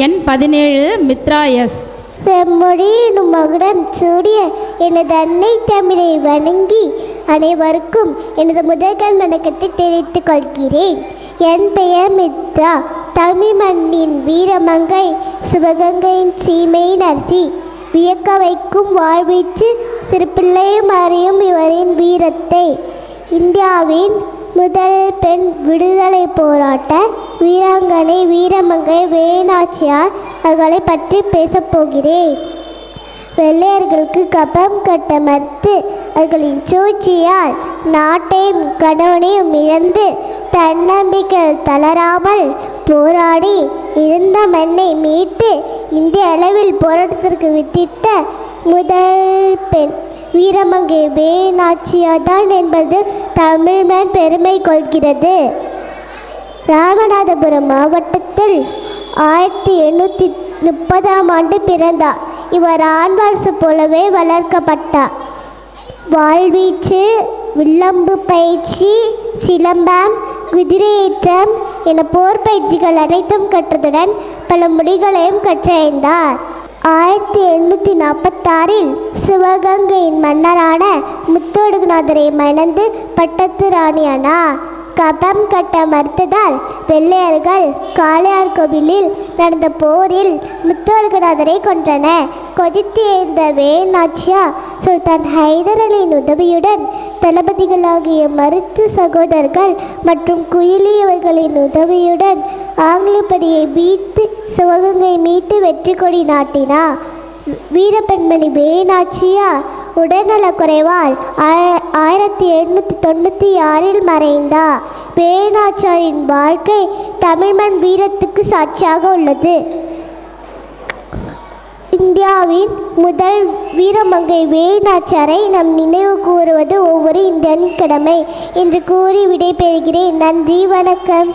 எண் 17 மித்ரா எஸ். செம்மொழி எனும் மகுடம் சூடிய எனது அன்னை தமிழை வணங்கி அனைவருக்கும் எனது முதற்கண் வணக்கத்தை தெரிவித்துக் கொள்கிறேன். என் பெயர் மித்ரா. தமிழ் மண்ணின் வீரமங்கை, சிவகங்கையின் சீமையின் அரசி. வியக்க வைக்கும் வாழ்வீச்சு, சிறு பிள்ளையும் அறியும் இவரின் வீரத்தை. இந்தியாவின் முதல் பெண் விடுதலை போராட்ட வீராங்கனை வீரமங்கை வேலுநாச்சியார் அவர்களை பற்றி பேசப்போகிறேன். வெள்ளையர்களுக்கு கப்பம் கட்ட மறுத்து அவர்களின் சூழ்ச்சியால் நாட்டையும் கணவனையும் இழந்து தன்னம்பிக்கை தளராமல் போராடி இருந்த மண்ணை மீட்டு இந்திய அளவில் போராட்டத்திற்கு வித்திட்ட முதல் பெண் வீரமங்கை வேலுநாச்சியார் தான் என்பது தமிழ்மண் பெருமை கொள்கிறது. ராமநாதபுரம் மாவட்டத்தில் 1830ஆம் ஆண்டு பிறந்தார். இவர் ஆண்வாரசு போலவே வளர்க்கப்பட்டார். வாழ்வீச்சு, வில்லம்பு பயிற்சி, சிலம்பம், குதிரையேற்றம் என போர் பயிற்சிகள் அனைத்தும் கற்றதுடன் பல மொழிகளையும் கற்றறிந்தார். 1846இல் சிவகங்கையின் மன்னரான முத்துவடுகநாதரை மணந்து பட்டத்து ராணியானார். கபம் கட்ட மறுத்ததால் வெள்ளையர்கள் காளையார் கோவிலில் நடந்த போரில் முத்துவடுகநாதரை கொன்றனர். கொதித்து எழுந்த வேலுநாச்சியார் சுல்தான் ஹைதர் அலியின் உதவியுடன் தளபதிகளாகிய மருத்து சகோதரர்கள் மற்றும் குயிலியவர்களின் உதவியுடன் ஆங்கிலப்படையை வீழ்த்து சிவகங்கை மீட்டு வெற்றி கொடி நாட்டினார். வீரப்பெண்மணி வேலுநாச்சியார் உடல்நலக்குறைவால் 1896இல் மறைந்தார். வேலுநாச்சியாரின் வாழ்க்கை தமிழ்மண் வீரத்துக்கு சாட்சியாக உள்ளது. இந்தியாவின் முதல் வீரமங்கை வேலுநாச்சியாரை நாம் நினைவு கூறுவது ஒவ்வொரு இந்தியன் கடமை என்று கூறி விடைபெறுகிறேன். நன்றி, வணக்கம்.